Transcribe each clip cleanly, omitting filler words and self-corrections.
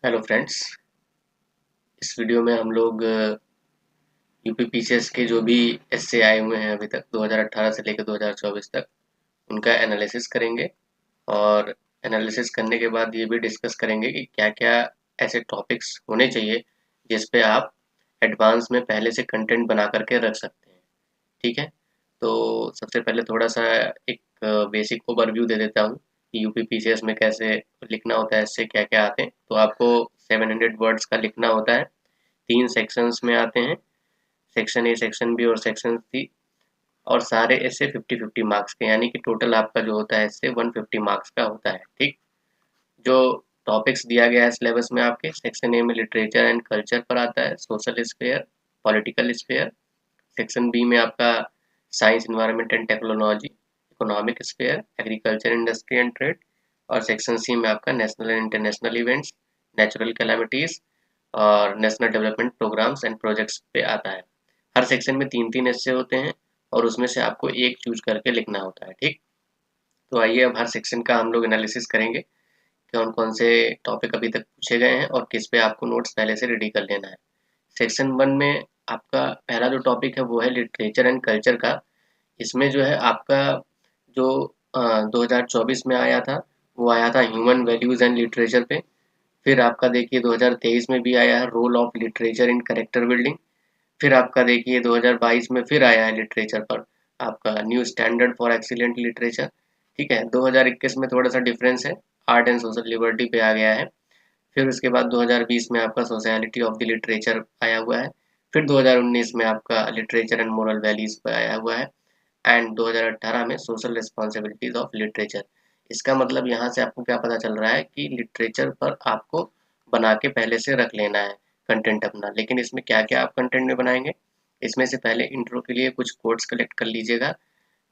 Hello friends. इस video में हम लोग यूपी पीसीएस के जो भी एसए आए हुए हैं अभी तक 2018 से लेकर 2024 तक उनका एनालिसिस करेंगे। और एनालिसिस करने के बाद ये भी डिस्कस करेंगे कि क्या क्या ऐसे टॉपिक्स होने चाहिए जिस पे आप एडवांस में पहले से कंटेंट बना करके रख सकते हैं। ठीक है, तो सबसे पहले थोड़ा सा एक बेसिक ओवरव्यू दे देता हूँ कि यूपी पीसीएस में कैसे लिखना होता है, इससे क्या क्या आते हैं। तो आपको 700 वर्ड्स का लिखना होता है। 3 सेक्शंस में आते हैं, सेक्शन ए, सेक्शन बी और सेक्शन सी। और सारे ऐसे 50-50 मार्क्स के, यानी कि टोटल आपका जो होता है इससे 150 मार्क्स का होता है। ठीक, जो टॉपिक्स दिया गया है सिलेबस में आपके, सेक्शन ए में लिटरेचर एंड कल्चर पर आता है, social sphere, political sphere. Section B में आपका science, environment and technology, economic sphere, agriculture, industry and trade. और सेक्शन सी में आपका national and international events, natural calamities और national development programmes and projects पे आता है। हर सेक्शन में 3-3 ऐसे होते हैं और उसमें से आपको एक चूज करके लिखना होता है। ठीक, तो आइए अब हर सेक्शन का हम लोग एनालिसिस करेंगे, कौन कौन से टॉपिक अभी तक पूछे गए हैं और किस पे आपको नोट्स पहले से रेडी कर लेना है। सेक्शन 1 में आपका पहला जो टॉपिक है वो है लिटरेचर एंड कल्चर का। इसमें जो है आपका जो 2024 में आया था वो आया था ह्यूमन वैल्यूज एंड लिटरेचर पे। फिर आपका देखिए 2023 में भी आया है role of literature in character building. फिर आपका देखिए 2022 में फिर आया है लिटरेचर पर आपका new standard for excellent literature. ठीक है, 2021 में थोड़ा सा डिफरेंस है, आर्ट एंड सोशल लिबर्टी पे आ गया है। फिर उसके बाद 2020 में आपका सोशलिटी ऑफ द लिटरेचर आया हुआ है। फिर 2019 में आपका लिटरेचर एंड मोरल वैल्यूज पे आया हुआ है। एंड 2018 में सोशल रिस्पॉन्सिबिलिटीज ऑफ लिटरेचर। इसका मतलब यहाँ से आपको क्या पता चल रहा है कि लिटरेचर पर आपको बना के पहले से रख लेना है कंटेंट अपना। लेकिन इसमें क्या क्या आप कंटेंट में बनाएंगे, इसमें से पहले इंट्रो के लिए कुछ कोट्स कलेक्ट कर लीजिएगा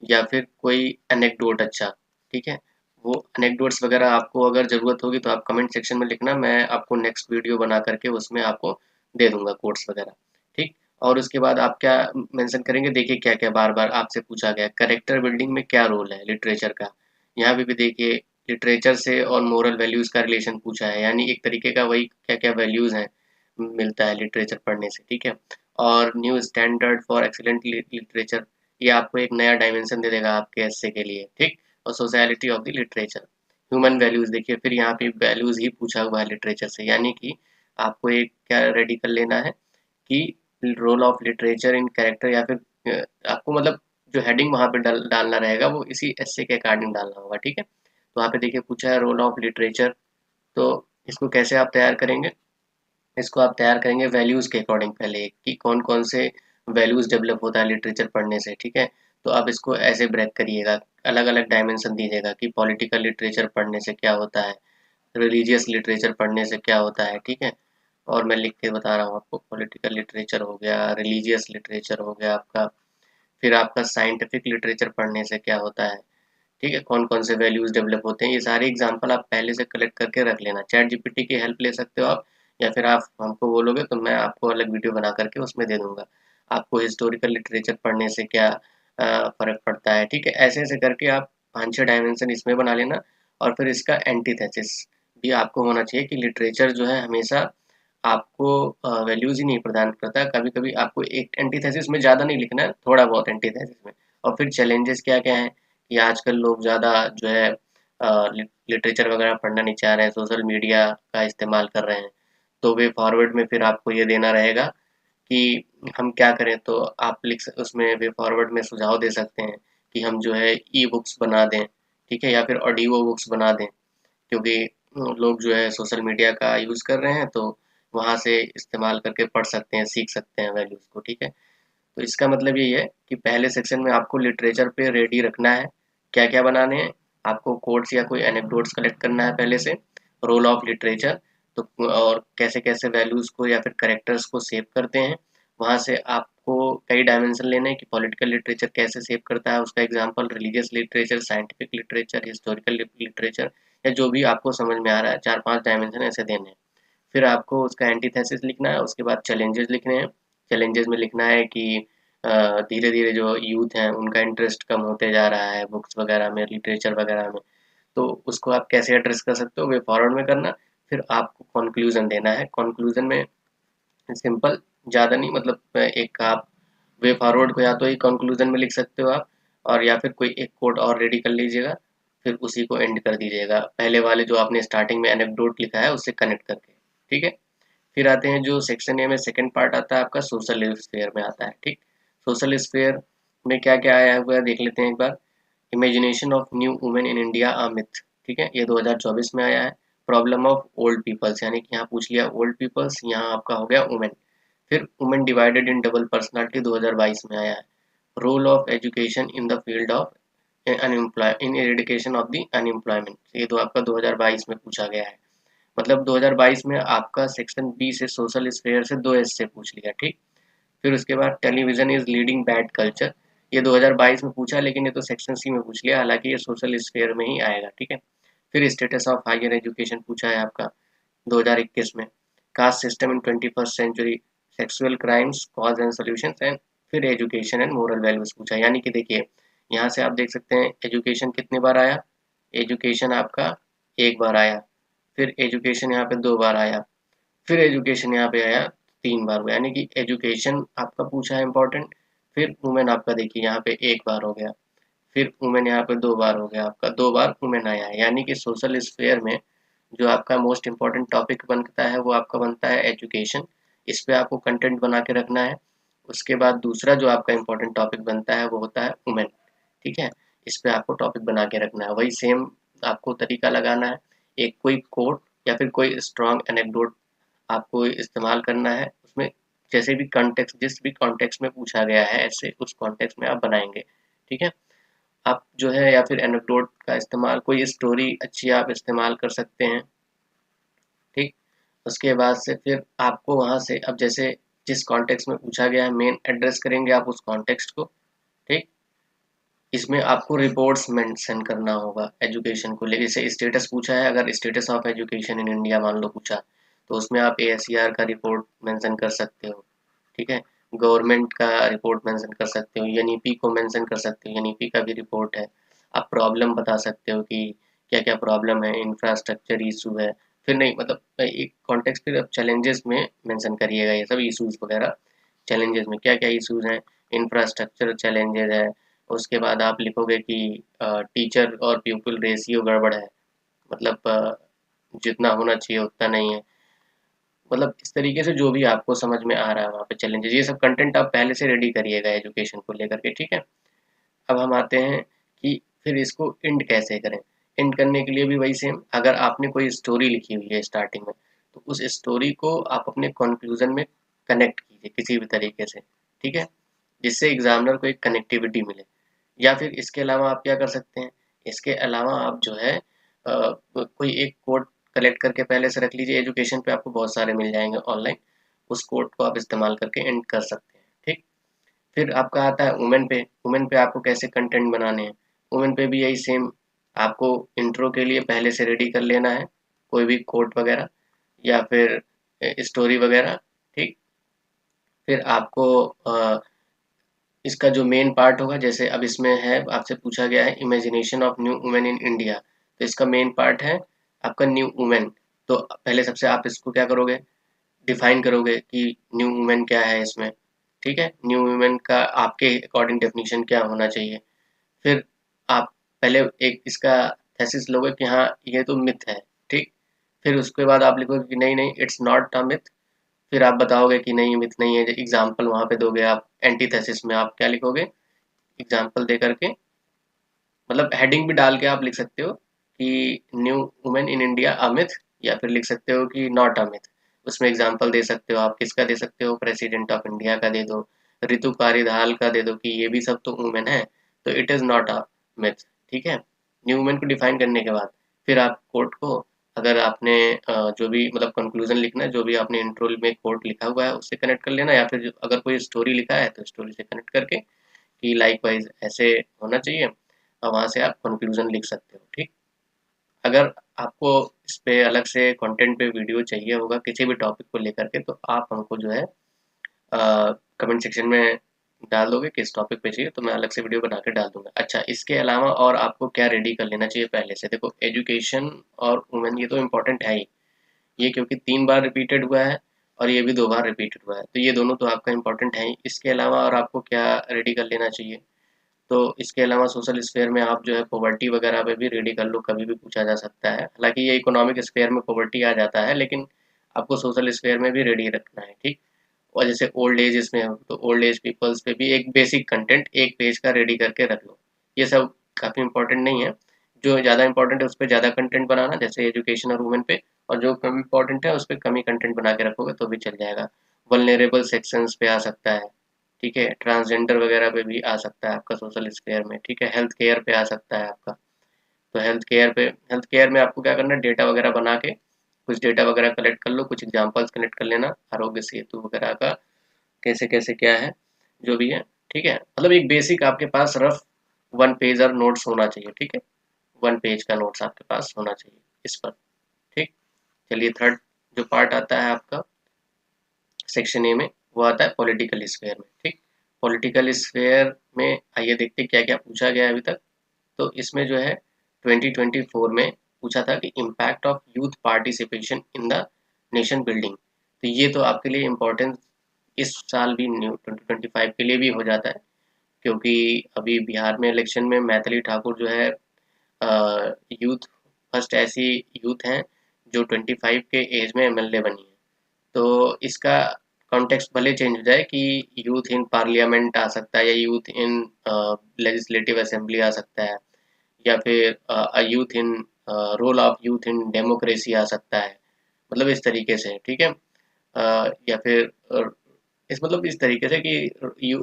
या फिर कोई एनेक्डोट। अच्छा, ठीक है, वो एनेक्डोट्स वगैरह आपको अगर ज़रूरत होगी तो आप कमेंट सेक्शन में लिखना, मैं आपको नेक्स्ट वीडियो बना करके उसमें आपको दे दूंगा कोट्स वगैरह। ठीक, और उसके बाद आप क्या मेंशन करेंगे, देखिए क्या क्या बार बार आपसे पूछा गया, कैरेक्टर बिल्डिंग में क्या रोल है लिटरेचर का। यहाँ पे भी देखिए लिटरेचर से और मोरल वैल्यूज का रिलेशन पूछा है, यानी एक तरीके का वही क्या क्या वैल्यूज हैं मिलता है लिटरेचर पढ़ने से। ठीक है, और new standard for excellent literature, ये आपको एक नया डायमेंशन दे देगा आपके एस्से के लिए। ठीक, और society of the literature, human values, देखिए फिर यहाँ पे वैल्यूज ही पूछा हुआ है लिटरेचर से, यानी कि आपको एक क्या रेडी कर लेना है कि role of literature in character, या फिर आपको मतलब जो हेडिंग वहाँ पे डालना रहेगा वो इसी एस्से के अकॉर्डिंग डालना होगा। ठीक है, तो वहाँ पे देखिए पूछा है रोल ऑफ लिटरेचर, तो इसको कैसे आप तैयार करेंगे, इसको आप तैयार करेंगे वैल्यूज़ के अकॉर्डिंग पहले कि कौन कौन से वैल्यूज़ डेवलप होता है लिटरेचर पढ़ने से। ठीक है, तो आप इसको ऐसे ब्रेक करिएगा, अलग अलग डायमेंशन दीजिएगा कि पॉलिटिकल लिटरेचर पढ़ने से क्या होता है, रिलीजियस लिटरेचर पढ़ने से क्या होता है। ठीक है, और मैं लिख के बता रहा हूँ आपको, पॉलिटिकल लिटरेचर हो गया, रिलीजियस लिटरेचर हो गया आपका, फिर आपका साइंटिफिक लिटरेचर पढ़ने से क्या होता है। ठीक है, कौन कौन से वैल्यूज डेवलप होते हैं, ये सारे एग्जांपल आप पहले से कलेक्ट करके रख लेना। चैट जीपीटी की हेल्प ले सकते हो आप, या फिर आप हमको बोलोगे तो मैं आपको अलग वीडियो बना करके उसमें दे दूंगा। आपको हिस्टोरिकल लिटरेचर पढ़ने से क्या फर्क पड़ता है। ठीक है, ऐसे ऐसे करके आप 5-6 डायमेंशन इसमें बना लेना। और फिर इसका एंटीथेसिस भी आपको होना चाहिए कि लिटरेचर जो है हमेशा आपको वैल्यूज ही नहीं प्रदान करता, कभी कभी आपको एक एंटीथेसिस में ज़्यादा नहीं लिखना है, थोड़ा बहुत एंटीथेसिस में। और फिर चैलेंजेस क्या क्या हैं कि आजकल लोग ज़्यादा जो है लिटरेचर वगैरह पढ़ना नहीं चाह रहे हैं, सोशल मीडिया का इस्तेमाल कर रहे हैं। तो वे फॉरवर्ड में फिर आपको ये देना रहेगा कि हम क्या करें, तो आप उसमें वे फॉरवर्ड में सुझाव दे सकते हैं कि हम जो है ई बुक्स बना दें। ठीक है, या फिर ऑडियो बुक्स बना दें, क्योंकि लोग जो है सोशल मीडिया का यूज़ कर रहे हैं, तो वहाँ से इस्तेमाल करके पढ़ सकते हैं, सीख सकते हैं वैल्यूज़ को। ठीक है, तो इसका मतलब यही है कि पहले सेक्शन में आपको लिटरेचर पे रेडी रखना है, क्या क्या बनाने हैं, आपको कोट्स या कोई एनेक्डोट्स कलेक्ट करना है पहले से, रोल ऑफ लिटरेचर, तो और कैसे कैसे वैल्यूज़ को या फिर करेक्टर्स को सेव करते हैं। वहाँ से आपको कई डायमेंशन लेने हैं कि पॉलिटिकल लिटरेचर कैसे सेव करता है, उसका example religious literature, scientific literature, historical literature, या जो भी आपको समझ में आ रहा है, 4-5 डायमेंशन ऐसे देने हैं। फिर आपको उसका एंटीथेसिस लिखना है, उसके बाद चैलेंजेस लिखने हैं। चैलेंजेस में लिखना है कि धीरे धीरे जो यूथ हैं उनका इंटरेस्ट कम होते जा रहा है बुक्स वगैरह में, लिटरेचर वगैरह में, तो उसको आप कैसे एड्रेस कर सकते हो, वे फॉरवर्ड में करना। फिर आपको कंक्लूजन देना है। कंक्लूजन में सिंपल, ज़्यादा नहीं, मतलब एक आप वे फॉरवर्ड को या तो ही कंक्लूजन में लिख सकते हो आप, और या फिर कोई एक कोड और रेडी कर लीजिएगा, फिर उसी को एंड कर दीजिएगा पहले वाले जो आपने स्टार्टिंग में एनेक्डोट लिखा है उससे कनेक्ट करके। ठीक है। फिर आते हैं जो सेक्शन ए में सेकंड पार्ट आता है आपका, सोशल स्फीयर में आता है। ठीक, सोशल स्फीयर में क्या क्या आया हुआ है देख लेते हैं एक बार। Imagination of new women in India a myth, ठीक है, ये 2024 में आया है। प्रॉब्लम ऑफ ओल्ड पीपल्स, यानी कि यहाँ पूछ लिया ओल्ड पीपल्स, यहाँ आपका हो गया वुमेन। फिर women divided in double personality 2022 में आया है। Role of education in the field of unemploy in eradication of the unemployment, ये तो आपका 2022 में पूछा गया है। मतलब 2022 में आपका सेक्शन बी से सोशल स्फेयर से 2 से पूछ लिया। ठीक, फिर उसके बाद television is leading bad culture, ये 2022 में पूछा, लेकिन ये तो सेक्शन सी में पूछ लिया, हालांकि ये सोशल स्फेयर में ही आएगा। ठीक है। फिर स्टेटस ऑफ हायर एजुकेशन पूछा है आपका 2021 में। Caste system in 21st century, sexual crimes cause and solutions and फिर एजुकेशन एंड मोरल वैल्यूज पूछा। यानी कि देखिए यहाँ से आप देख सकते हैं एजुकेशन कितनी बार आया, एजुकेशन आपका एक बार आया, फिर एजुकेशन यहाँ पे 2 बार आया, फिर एजुकेशन यहाँ पे आया 3 बार हुआ, यानी कि एजुकेशन आपका पूछा है इंपॉर्टेंट। फिर वुमेन आपका देखिए यहाँ पे एक बार हो गया, फिर वुमेन यहाँ पे 2 बार हो गया, आपका 2 बार वुमेन आया है। यानी कि सोशल स्फेयर में जो आपका मोस्ट इम्पॉर्टेंट टॉपिक बनता है वो आपका बनता है एजुकेशन, इस पे आपको कंटेंट बना के रखना है। उसके बाद दूसरा जो आपका इम्पोर्टेंट टॉपिक बनता है वो होता है वुमेन। ठीक है, इस पे आपको टॉपिक बना के रखना है, वही सेम आपको तरीका लगाना है। एक कोई कोट या फिर कोई स्ट्रॉन्ग एनेक्डोट आपको इस्तेमाल करना है उसमें, जैसे भी कॉन्टेक्स्ट, जिस भी कॉन्टेक्स्ट में पूछा गया है ऐसे उस कॉन्टेक्स्ट में आप बनाएंगे। ठीक है, आप जो है या फिर एनेक्डोट का इस्तेमाल, कोई स्टोरी अच्छी आप इस्तेमाल कर सकते हैं। ठीक, उसके बाद से फिर आपको वहाँ से अब जैसे जिस कॉन्टेक्स्ट में पूछा गया है मेन एड्रेस करेंगे आप उस कॉन्टेक्स्ट को। ठीक, इसमें आपको रिपोर्ट्स मेंशन करना होगा एजुकेशन को लेकर, जैसे स्टेटस पूछा है, अगर status of education in India मान लो पूछा, तो उसमें आप ASER का रिपोर्ट मेंशन कर सकते हो। ठीक है, गवर्नमेंट का रिपोर्ट मेंशन कर सकते हो, NEP को मेंशन कर सकते हो, NEP का भी रिपोर्ट है। आप प्रॉब्लम बता सकते हो कि क्या क्या प्रॉब्लम है, इंफ्रास्ट्रक्चर इशू है, फिर नहीं मतलब एक कॉन्टेक्स्ट, फिर अब चैलेंजेस में मेंशन करिएगा ये सब इशूज वगैरह। चैलेंजेस में क्या क्या इशूज हैं, इंफ्रास्ट्रक्चर चैलेंजेस है। उसके बाद आप लिखोगे कि टीचर और प्यूपिल रेशियो गड़बड़ है, मतलब जितना होना चाहिए उतना नहीं है। मतलब इस तरीके से जो भी आपको समझ में आ रहा है वहाँ पे चैलेंजेस, ये सब कंटेंट आप पहले से रेडी करिएगा एजुकेशन को लेकर के। ठीक है, अब हम आते हैं कि फिर इसको एंड कैसे करें। एंड करने के लिए भी वही सेम, अगर आपने कोई स्टोरी लिखी हुई है स्टार्टिंग में, तो उस स्टोरी को आप अपने कंक्लूजन में कनेक्ट कीजिए किसी भी तरीके से। ठीक है, जिससे एग्जामिनर को एक कनेक्टिविटी मिले। या फिर इसके अलावा आप क्या कर सकते हैं, इसके अलावा आप जो है कोई एक कोड कलेक्ट करके पहले से रख लीजिए, एजुकेशन पे आपको बहुत सारे मिल जाएंगे ऑनलाइन, उस कोड को आप इस्तेमाल करके एंड कर सकते हैं। ठीक, फिर आपका आता है वुमेन पे। वुमेन पे आपको कैसे कंटेंट बनाने हैं, वुमेन पे भी यही सेम, आपको इंट्रो के लिए पहले से रेडी कर लेना है कोई भी कोट वगैरह या फिर स्टोरी वगैरह। ठीक, फिर आपको इसका जो मेन पार्ट होगा, जैसे अब इसमें है आपसे पूछा गया है imagination of new women in India, तो इसका मेन पार्ट है आपका न्यू वुमेन। तो पहले सबसे आप इसको क्या करोगे, डिफाइन करोगे कि न्यू वुमेन क्या है इसमें। ठीक है, न्यू वुमेन का आपके अकॉर्डिंग डेफिनेशन क्या होना चाहिए। फिर आप पहले एक इसका थेसिस लोगे कि हाँ ये तो मिथ है। ठीक, फिर उसके बाद आप लिखोगे कि नहीं नहीं इट्स नॉट अ मिथ, फिर आप बताओगे कि नहीं मिथ नहीं है, एग्जाम्पल वहां पे दोगे आप। एंटीथेसिस में आप क्या लिखोगे, एग्जाम्पल दे करके, मतलब हेडिंग भी डाल के आप लिख सकते हो कि new women in India a myth, या फिर लिख सकते हो कि नॉट अ मिथ। उसमें एग्जाम्पल दे सकते हो आप, किसका दे सकते हो, प्रेसिडेंट ऑफ इंडिया का दे दो, ऋतु कारिधाल का दे दो कि ये भी सब तो वुमेन है, तो it is not a myth. ठीक है, न्यू वुमेन को डिफाइन करने के बाद फिर आप कोर्ट को, अगर आपने जो भी मतलब कंक्लूजन लिखना है, जो भी आपने इंट्रो में कोर्ट लिखा हुआ है उससे कनेक्ट कर लेना, या फिर अगर कोई स्टोरी लिखा है तो स्टोरी से कनेक्ट करके कि लाइक वाइज ऐसे होना चाहिए, और वहाँ से आप कंक्लूजन लिख सकते हो। ठीक, अगर आपको इस पे अलग से कंटेंट पे वीडियो चाहिए होगा किसी भी टॉपिक को लेकर के, तो आप हमको जो है कमेंट सेक्शन में डाल दोगे किस टॉपिक पे चाहिए, तो मैं अलग से वीडियो बना के डाल दूंगा। अच्छा, इसके अलावा और आपको क्या रेडी कर लेना चाहिए पहले से, देखो एजुकेशन और वुमेन ये तो इम्पोर्टेंट है ही, ये क्योंकि 3 बार रिपीटेड हुआ है और ये भी 2 बार रिपीटेड हुआ है, तो ये दोनों तो आपका इंपॉर्टेंट है ही। इसके अलावा और आपको क्या रेडी कर लेना चाहिए, तो इसके अलावा सोशल स्फेयर में आप जो है पॉवर्टी वगैरह पे भी रेडी कर लो, कभी भी पूछा जा सकता है। हालांकि ये इकोनॉमिक स्फेयर में पॉवर्टी आ जाता है, लेकिन आपको सोशल स्फेयर में भी रेडी रखना है, ठीक। और जैसे ओल्ड एज इसमें हो तो ओल्ड एज पीपल्स पे भी एक बेसिक कंटेंट एक पेज का रेडी करके रख लो। ये सब काफ़ी इंपॉर्टेंट नहीं है, जो ज़्यादा इंपॉर्टेंट है उस पर ज़्यादा कंटेंट बनाना, जैसे एजुकेशन और वुमेन पे, और जो कम इंपॉर्टेंट है उस पर कम ही कंटेंट बना के रखोगे तो भी चल जाएगा। वल्नरेबल सेक्शंस पे आ सकता है, ठीक है, ट्रांसजेंडर वगैरह पे भी आ सकता है आपका सोशल स्फेयर में, ठीक है, हेल्थ केयर पे आ सकता है आपका। तो हेल्थ केयर में आपको क्या करना है, डेटा वगैरह बना के कुछ डेटा वगैरह कलेक्ट कर लो, कुछ एग्जांपल्स कलेक्ट कर लेना आरोग्य सेतु वगैरह का, कैसे कैसे क्या है, जो भी है, ठीक है। मतलब एक बेसिक आपके पास रफ 1 पेज और नोट्स होना चाहिए, ठीक है, 1 पेज का नोट्स आपके पास होना चाहिए इस पर, ठीक। चलिए थर्ड जो पार्ट आता है आपका सेक्शन ए में, वो आता है पॉलिटिकल स्फेयर में, ठीक। पॉलिटिकल स्फेयर में आइए देखते हैं क्या क्या पूछा गया है अभी तक। तो इसमें जो है 2024 में पूछा था कि impact of youth participation in the nation building. तो ये तो आपके लिए इम्पोर्टेंट इस साल भी न्यू 2025 के लिए भी हो जाता है, क्योंकि अभी बिहार में इलेक्शन में मैथिली ठाकुर जो है यूथ फर्स्ट ऐसी यूथ हैं जो 25 के एज में एमएलए बनी है। तो इसका कॉन्टेक्स्ट भले चेंज हो जाए कि यूथ इन पार्लियामेंट आ सकता है, या यूथ इन लेजिस्लेटिव असेंबली आ सकता है, या फिर youth in role of youth in democracy आ सकता है, मतलब इस तरीके से, ठीक है। या फिर इस मतलब इस तरीके से कि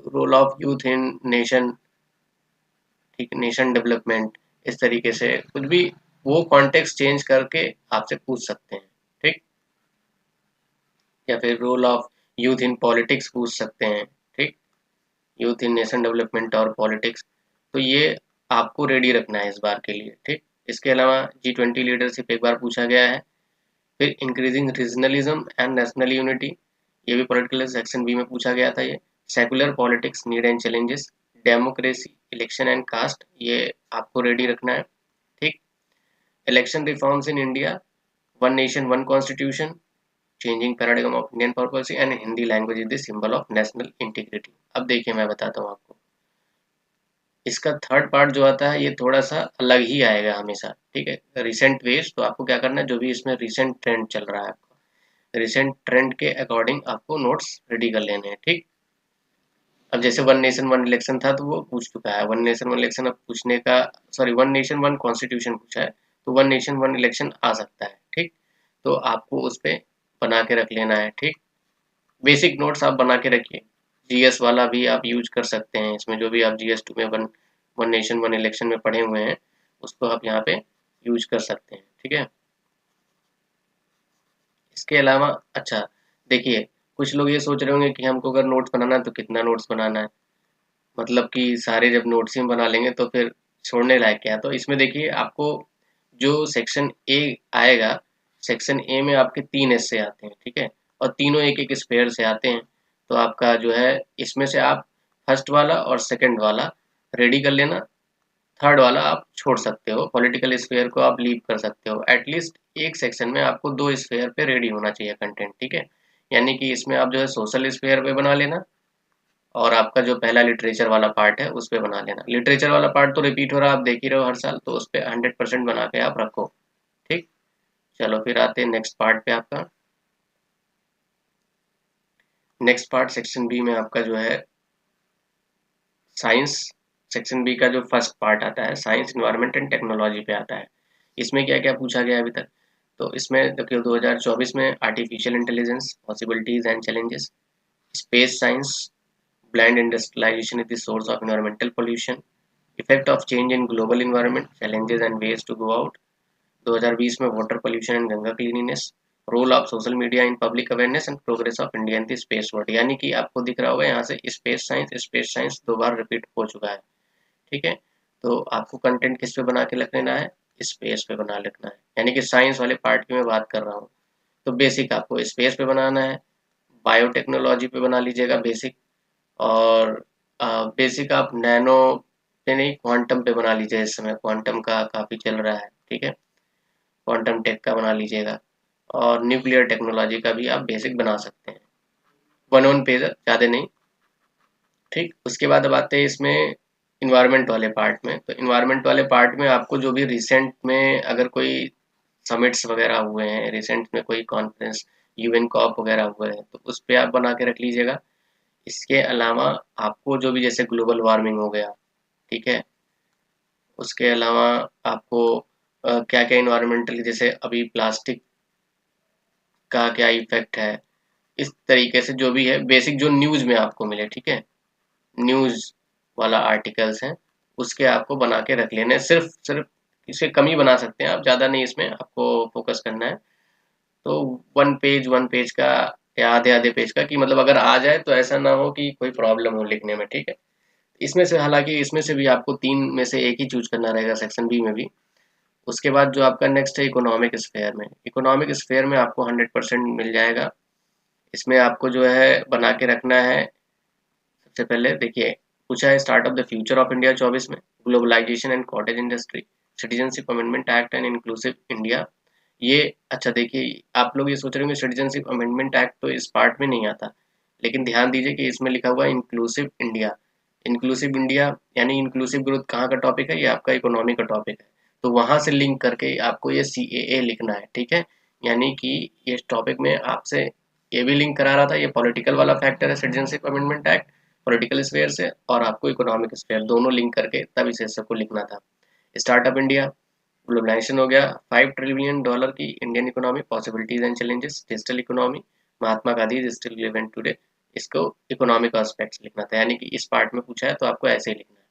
role of youth in nation, ठीक, नेशन डेवलपमेंट, इस तरीके से कुछ भी वो कॉन्टेक्स्ट चेंज करके आपसे पूछ सकते हैं, ठीक। या फिर role of youth in politics पूछ सकते हैं, ठीक, यूथ इन नेशन डेवलपमेंट और पॉलिटिक्स। तो ये आपको रेडी रखना है इस बार के लिए, ठीक। इसके अलावा G20 लीडरशिप एक बार पूछा गया है। फिर increasing regionalism and national unity, ये भी पॉलिटिकल सेक्शन बी में पूछा गया था। ये secular politics need and challenges, democracy, election and caste, ये आपको रेडी रखना है, ठीक। Election reforms in India, one nation one constitution, changing paradigm of Indian policy and Hindi language is the symbol of national integrity. अब देखिए मैं बताता हूँ आपको, इसका थर्ड पार्ट जो आता है ये थोड़ा सा अलग ही आएगा हमेशा, ठीक है। रिसेंट वेज, तो आपको क्या करना है, जो भी इसमें रिसेंट ट्रेंड चल रहा है आपका, रिसेंट ट्रेंड के अकॉर्डिंग आपको नोट्स रेडी कर लेने हैं, ठीक। अब जैसे वन नेशन वन इलेक्शन था तो वो पूछ चुका है, वन नेशन वन इलेक्शन अब पूछने का, sorry, one nation one constitution पूछा है, तो वन नेशन वन इलेक्शन आ सकता है, ठीक। तो आपको उस पे बना के रख लेना है, ठीक। बेसिक नोट्स आप बना के रखिए। जीएस वाला भी आप यूज कर सकते हैं, इसमें जो भी आप GS 2 में one one nation one election में पढ़े हुए हैं उसको आप यहाँ पे यूज कर सकते हैं, ठीक है। इसके अलावा अच्छा, देखिए कुछ लोग ये सोच रहे होंगे कि हमको अगर नोट्स बनाना है तो कितना नोट्स बनाना है, मतलब कि सारे जब नोट्स ही बना लेंगे तो फिर छोड़ने लायक क्या है। तो इसमें देखिए आपको जो सेक्शन ए आएगा, सेक्शन ए में आपके 3 हिस्से आते हैं, ठीक है, और तीनों एक एक स्पेयर से आते हैं। तो आपका जो है इसमें से आप फर्स्ट वाला और सेकंड वाला रेडी कर लेना, थर्ड वाला आप छोड़ सकते हो, पॉलिटिकल स्फेयर को आप लीव कर सकते हो। एटलीस्ट एक सेक्शन में आपको 2 स्फेयर पे रेडी होना चाहिए कंटेंट, ठीक है। यानी कि इसमें आप जो है सोशल स्फेयर पे बना लेना, और आपका जो पहला लिटरेचर वाला पार्ट है उस पे बना लेना। लिटरेचर वाला पार्ट तो रिपीट हो रहा है, आप देख ही रहे हो हर साल, तो उस पे 100% बना के आप रखो, ठीक। चलो फिर आते हैं नेक्स्ट पार्ट पे आपका। नेक्स्ट पार्ट सेक्शन बी में आपका जो है साइंस, सेक्शन बी का जो फर्स्ट पार्ट आता है साइंस इन्वायरमेंट एंड टेक्नोलॉजी पे आता है। इसमें क्या क्या पूछा गया अभी तक, तो इसमें देखिए 2024 में artificial intelligence, possibilities and challenges, space science, blind industrialization is the source of environmental pollution, effect of change in global environment, challenges and ways to go out. 2020 में water pollution and Ganga cleanliness, role of social media in public awareness and progress of India in the space world. यानी कि आपको दिख रहा होगा यहाँ से space science 2 बार repeat हो चुका है, ठीक है। तो आपको कंटेंट किस पे बना के रख लेना है, स्पेस पे बना रखना है, यानी कि साइंस वाले पार्ट की मैं बात कर रहा हूँ। तो बेसिक आपको स्पेस पे बनाना है, बायोटेक्नोलॉजी पे बना लीजिएगा बेसिक, और बेसिक आप नैनो पे नहीं, क्वांटम पे बना लीजिए, इस समय क्वांटम का काफ़ी चल रहा है, ठीक है, क्वांटम टेक का बना लीजिएगा। और न्यूक्लियर टेक्नोलॉजी का भी आप बेसिक बना सकते हैं, 1 पेज, ज़्यादा नहीं। ठीक, उसके बाद अब आते हैं इसमें इन्वायरमेंट वाले पार्ट में। तो इन्वायरमेंट वाले पार्ट में आपको जो भी रिसेंट में अगर कोई समिट्स वगैरह हुए हैं, रिसेंट में कोई कॉन्फ्रेंस, यूएन कॉप वगैरह हुए हैं, तो उस पे आप बना के रख लीजिएगा। इसके अलावा आपको जो भी जैसे ग्लोबल वार्मिंग हो गया, ठीक है, उसके अलावा आपको क्या क्या इन्वायरमेंटल, जैसे अभी प्लास्टिक का क्या इफेक्ट है, इस तरीके से जो भी है बेसिक जो न्यूज़ में आपको मिले, ठीक है, न्यूज़ वाला आर्टिकल्स हैं, उसके आपको बना के रख लेने हैं। सिर्फ सिर्फ इसे कम ही बना सकते हैं आप, ज़्यादा नहीं इसमें आपको फोकस करना है। तो 1 पेज का या आधे आधे पेज का, कि मतलब अगर आ जाए तो ऐसा ना हो कि कोई प्रॉब्लम हो लिखने में, ठीक है। इसमें से हालांकि इसमें से भी आपको 3 में से एक ही चूज करना रहेगा सेक्शन बी में भी। उसके बाद जो आपका नेक्स्ट है इकोनॉमिक स्फेयर में, इकोनॉमिक स्फेयर में आपको 100% मिल जाएगा। इसमें आपको जो है बना के रखना है। सबसे पहले देखिए, पूछा है start of the future of India 24 में, globalization and cottage industry, citizenship amendment act and inclusive India. ये अच्छा देखिए, आप लोग ये सोच रहे होंगे सिटीजनशिप अमेंडमेंट एक्ट तो इस पार्ट में नहीं आता, लेकिन ध्यान दीजिए कि इसमें लिखा हुआ है इंक्लूसिव इंडिया। इंक्लूसिव इंडिया यानी इंक्लूसिव ग्रोथ कहाँ का टॉपिक है, ये आपका इकोनॉमी का टॉपिक है। तो वहां से लिंक करके आपको ये CAA लिखना है, ठीक है। यानी कि ये टॉपिक में आपसे ये भी लिंक करा रहा था, ये पॉलिटिकल वाला फैक्टर है citizenship amendment act, political sphere से, और आपको इकोनॉमिक स्फेयर दोनों लिंक करके तब इसे सबको लिखना था। स्टार्टअप इंडिया, ग्लोबलाइजेशन हो गया, $5 ट्रिलियन की Indian economy, possibilities and challenges, digital economy, Mahatma Gandhi is still relevant today. इसको इकोनॉमिक एस्पेक्ट्स लिखना था, यानी कि इस पार्ट में पूछा है तो आपको ऐसे ही लिखना है।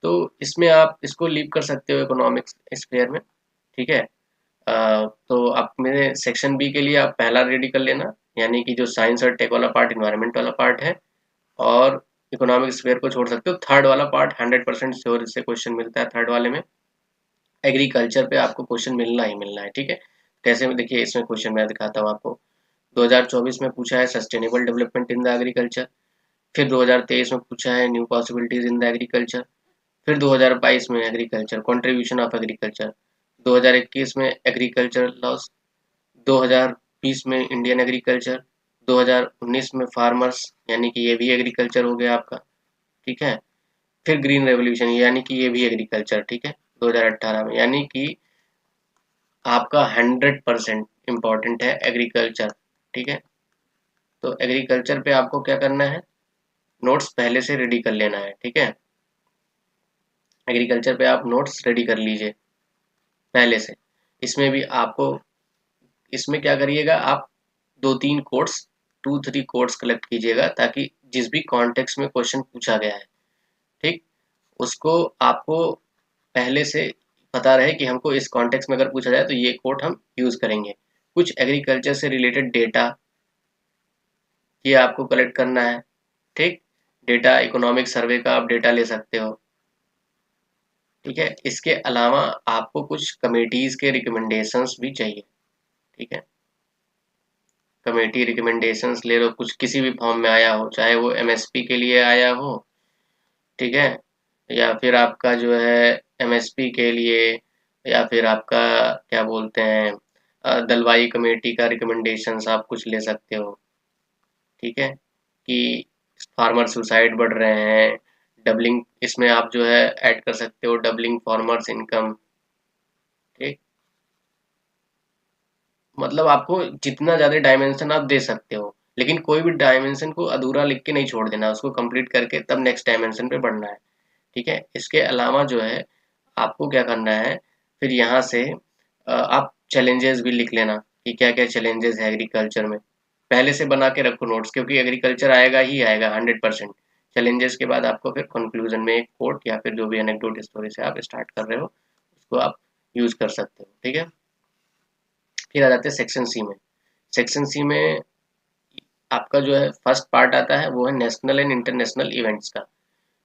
तो इसमें आप इसको लीव कर सकते हो इकोनॉमिक्स स्फेयर में, ठीक है। तो आप मेरे सेक्शन बी के लिए आप पहला रेडी कर लेना, यानी कि जो साइंस और टेक वाला पार्ट, इन्वायरमेंट वाला पार्ट है, और इकोनॉमिक स्फेयर को छोड़ सकते हो। थर्ड वाला पार्ट 100% श्योर इससे क्वेश्चन मिलता है, थर्ड वाले में एग्रीकल्चर पे आपको क्वेश्चन मिलना ही मिलना है, ठीक है। कैसे में देखिए, इसमें क्वेश्चन मैं दिखाता हूँ आपको। 2024 में पूछा है sustainable development in the agriculture, फिर 2023 में पूछा है new possibilities in the agriculture, फिर 2022 में एग्रीकल्चर कंट्रीब्यूशन ऑफ एग्रीकल्चर, 2021 में एग्रीकल्चर लॉस, 2020 में इंडियन एग्रीकल्चर, 2019 में फार्मर्स, यानी कि ये भी एग्रीकल्चर हो गया आपका, ठीक है। फिर ग्रीन रेवोल्यूशन, यानी कि ये भी एग्रीकल्चर, ठीक है, 2018 में। यानी कि आपका 100% इम्पोर्टेंट है एग्रीकल्चर, ठीक है। तो एग्रीकल्चर पे आपको क्या करना है, नोट्स पहले से रेडी कर लेना है, ठीक है। एग्रीकल्चर पे आप नोट्स रेडी कर लीजिए पहले से। इसमें भी आपको, इसमें क्या करिएगा आप, 2-3 कोट्स, 2-3 कोट्स कलेक्ट कीजिएगा, ताकि जिस भी कॉन्टेक्स्ट में क्वेश्चन पूछा गया है, ठीक, उसको आपको पहले से पता रहे कि हमको इस कॉन्टेक्स्ट में अगर पूछा जाए तो ये कोट हम यूज करेंगे। कुछ एग्रीकल्चर से रिलेटेड डेटा ये आपको कलेक्ट करना है, ठीक। डेटा इकोनॉमिक सर्वे का आप डेटा ले सकते हो, ठीक है। इसके अलावा आपको कुछ कमेटीज के रिकमेंडेशंस भी चाहिए, ठीक है। कमेटी रिकमेंडेशंस ले लो, कुछ किसी भी फॉर्म में आया हो, चाहे वो MSP के लिए आया हो, ठीक है, या फिर आपका जो है MSP के लिए, या फिर आपका क्या बोलते हैं दलवाई कमेटी का रिकमेंडेशंस आप कुछ ले सकते हो, ठीक है। कि फार्मर सुसाइड बढ़ रहे हैं, डबलिंग, इसमें आप जो है ऐड कर सकते हो डबलिंग फार्मर्स इनकम, ठीक। मतलब आपको जितना ज़्यादा डायमेंशन आप दे सकते हो, लेकिन कोई भी डायमेंशन को अधूरा लिख के नहीं छोड़ देना, उसको कंप्लीट करके तब नेक्स्ट डायमेंशन पे बढ़ना है, ठीक है। इसके अलावा जो है आपको क्या करना है, फिर यहाँ से आप चैलेंजेस भी लिख लेना कि क्या क्या चैलेंजेस है एग्रीकल्चर में। पहले से बना के रखो नोट्स, क्योंकि एग्रीकल्चर आएगा ही आएगा 100%। चैलेंजेस के बाद आपको फिर कंक्लूजन में एक कोट या फिर जो भी एनेक्डोट स्टोरी से आप स्टार्ट कर रहे हो उसको आप यूज कर सकते हो, ठीक है। फिर आ जाते हैं सेक्शन सी में। सेक्शन सी में आपका जो है फर्स्ट पार्ट आता है वो है नेशनल एंड इंटरनेशनल इवेंट्स का।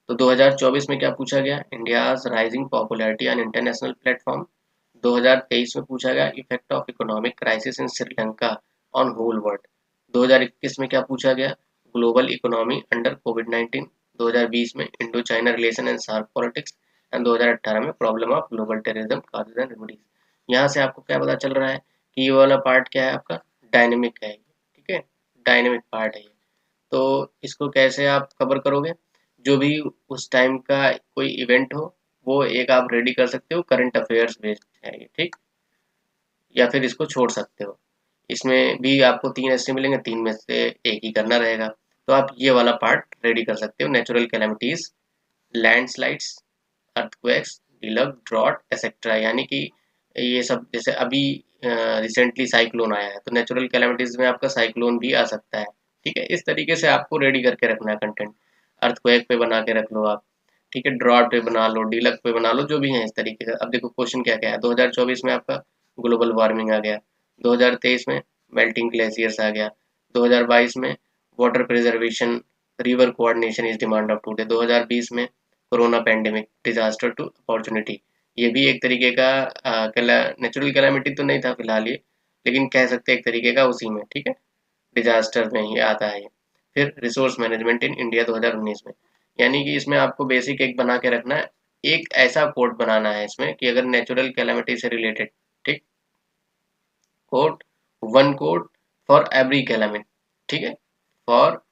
तो 2024 में क्या पूछा गया, India's rising popularity on international platform. 2023 में पूछा गया effect of economic crisis in Sri Lanka on whole world. 2021 में क्या पूछा गया, ग्लोबल इकोनॉमी अंडर कोविड-19। 2020 में Indo China relation and SAARC politics. And 2018 में problem of global terrorism, causes and remedies. यहाँ से आपको क्या पता चल रहा है कि ये वाला पार्ट क्या है आपका, डायनेमिक है, ठीक है, डायनेमिक पार्ट है ये। तो इसको कैसे आप कवर करोगे, जो भी उस टाइम का कोई इवेंट हो वो एक आप रेडी कर सकते हो, करंट अफेयर्स बेस्ड है ये, ठीक, या फिर इसको छोड़ सकते हो। इसमें भी आपको 3 ऐसे मिलेंगे, 3 में से एक ही करना रहेगा। तो आप ये वाला पार्ट रेडी कर सकते हो, natural calamities, landslides, earthquakes, deluge, drought etcetera, यानी कि ये सब, जैसे अभी रिसेंटली साइक्लोन आया है, तो नेचुरल कैलेमिटीज में आपका साइक्लोन भी आ सकता है, ठीक है। इस तरीके से आपको रेडी करके रखना है कंटेंट। अर्थक्वेक पे बना के रख लो आप, ठीक है, ड्रॉट पे बना लो, डिलग पे बना लो, जो भी है इस तरीके का। अब देखो क्वेश्चन क्या क्या है, 2024 में आपका ग्लोबल वार्मिंग आ गया, 2023 में मेल्टिंग ग्लेशियर्स आ गया, 2022 में water preservation, river coordination is demand of today, 2020 में corona pandemic, disaster to opportunity. ये भी एक तरीके का नेचुरल कैलामिटी तो नहीं था फिलहाल ये, लेकिन कह सकते हैं एक तरीके का उसी में, ठीक है, डिजास्टर में ही आता है ये। फिर रिसोर्स मैनेजमेंट इन इंडिया 2019 में, यानी कि इसमें आपको बेसिक एक बना के रखना है, एक ऐसा कोड बनाना है इसमें कि अगर नेचुरल कैलामिटी से रिलेटेड, ठीक, code, one code for every calamity, ठीक है, फॉर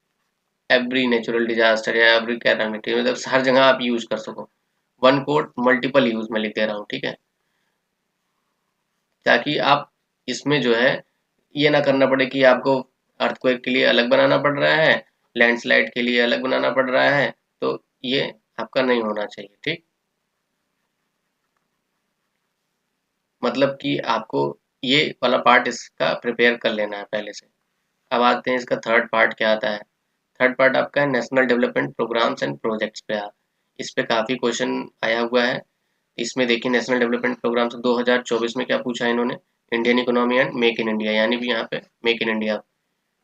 एवरी नेचुरल डिजास्टर या एवरी कैलामिटी, मतलब हर जगह आप यूज कर सको। वन कोड मल्टीपल यूज में लिख दे रहा हूँ, ठीक है, ताकि आप इसमें जो है ये ना करना पड़े कि आपको अर्थक्वेक के लिए अलग बनाना पड़ रहा है, लैंडस्लाइड के लिए अलग बनाना पड़ रहा है, तो ये आपका नहीं होना चाहिए, ठीक, मतलब कि आपको ये वाला पार्ट इसका प्रिपेयर कर लेना है पहले से। अब आते हैं इसका थर्ड पार्ट क्या आता है। थर्ड पार्ट आपका है national development programmes and projects पे। इस पे काफ़ी क्वेश्चन आया हुआ है। इसमें देखिए नेशनल डेवलपमेंट प्रोग्राम्स 2024 में क्या पूछा है इन्होंने, Indian economy and make in India, यानी कि यहाँ पे मेक इन इंडिया।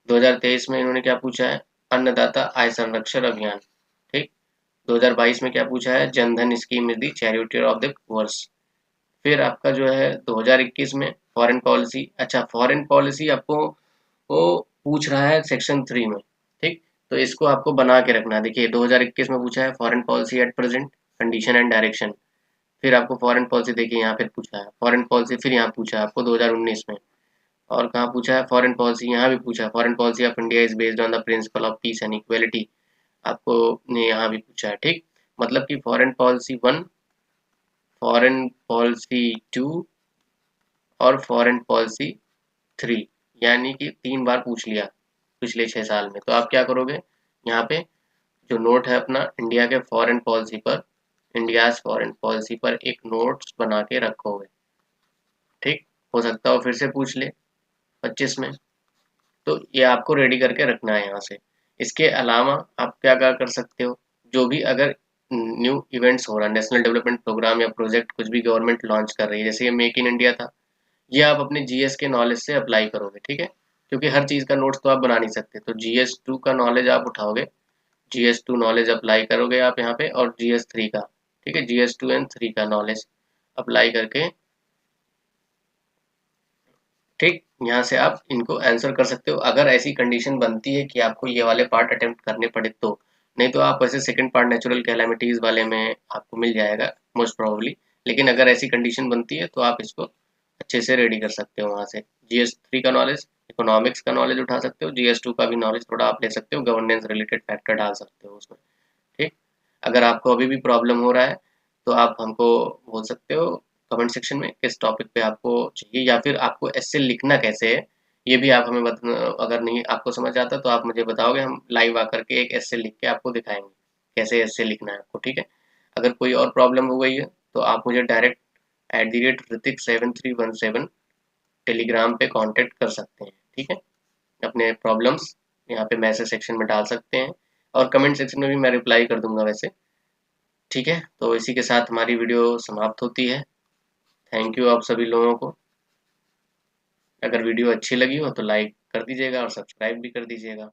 2023 में इन्होंने क्या पूछा है, अन्नदाता आय संरक्षण अभियान, ठीक। 2022 में क्या पूछा है, Jan Dhan scheme is the charity of the वर्ष। फिर आपका जो है 2021 में फॉरेन पॉलिसी, अच्छा फॉरेन पॉलिसी आपको वो पूछ रहा है सेक्शन 3 में, ठीक। तो इसको आपको बना के रखना है। देखिए 2021 में पूछा है foreign policy at present condition and direction. फिर आपको फॉरेन पॉलिसी देखिए यहाँ फिर पूछा है फॉरेन पॉलिसी, फिर यहाँ पूछा है आपको 2019 में, और कहाँ पूछा है फॉरेन पॉलिसी, यहाँ भी पूछा है foreign policy of India is based on the principle of peace and equality, आपको ने यहाँ भी पूछा है, ठीक। मतलब कि फॉरेन पॉलिसी 1, फॉरेन पॉलिसी 2 और फॉरेन पॉलिसी 3, यानी कि 3 बार पूछ लिया पिछले 6 साल में। तो आप क्या करोगे, यहाँ पे जो नोट है अपना इंडिया के फॉरेन पॉलिसी पर, इंडियाज फॉरेन पॉलिसी पर एक नोट्स बना के रखोगे, ठीक। हो सकता हो फिर से पूछ ले 25 में, तो ये आपको रेडी करके रखना है यहाँ से। इसके अलावा आप क्या क्या कर सकते हो, जो भी अगर न्यू इवेंट्स हो रहा है, नेशनल डेवलपमेंट प्रोग्राम या प्रोजेक्ट कुछ भी गवर्नमेंट लॉन्च कर रही है, जैसे ये मेक इन इंडिया था, ये आप अपने जीएस के नॉलेज से अप्लाई करोगे, ठीक है, क्योंकि हर चीज़ का नोट्स तो आप बना नहीं सकते, तो जीएस 2 का नॉलेज आप उठाओगे, जीएस 2 नॉलेज अप्लाई करोगे आप यहाँ पे, और जीएस 3 का, ठीक है, जीएस 2 एंड 3 का नॉलेज अप्लाई करके, ठीक, यहाँ से आप इनको आंसर कर सकते हो। अगर ऐसी कंडीशन बनती है कि आपको ये वाले पार्ट अटेम्प्ट करने पड़े तो, नहीं तो आप वैसे सेकंड पार्ट नेचुरल कैलामिटीज वाले में आपको मिल जाएगा मोस्ट प्रोबेबली, लेकिन अगर ऐसी कंडीशन बनती है तो आप इसको अच्छे से रेडी कर सकते हो वहाँ से। जीएस 3 का नॉलेज, इकोनॉमिक्स का नॉलेज उठा सकते हो, जीएस 2 का भी नॉलेज थोड़ा आप ले सकते हो, गवर्नेंस रिलेटेड फैक्टर डाल सकते हो उसमें, ठीक। अगर आपको अभी भी प्रॉब्लम हो रहा है तो आप हमको बोल सकते हो कमेंट सेक्शन में किस टॉपिक पे आपको चाहिए, या फिर आपको एस्से लिखना कैसे है ये भी आप हमें अगर नहीं आपको समझ आता तो आप मुझे बताओगे, हम लाइव आकर के एक एस्से लिख के आपको दिखाएंगे कैसे एस्से लिखना है आपको, ठीक है। अगर कोई और प्रॉब्लम हो गई है तो आप मुझे डायरेक्ट @ऋतिक7317 टेलीग्राम पे कांटेक्ट कर सकते हैं, ठीक है। अपने प्रॉब्लम्स यहाँ पे मैसेज सेक्शन में डाल सकते हैं, और कमेंट सेक्शन में भी मैं रिप्लाई कर दूंगा वैसे, ठीक है। तो इसी के साथ हमारी वीडियो समाप्त होती है। थैंक यू आप सभी लोगों को। अगर वीडियो अच्छी लगी हो तो लाइक कर दीजिएगा और सब्सक्राइब भी कर दीजिएगा।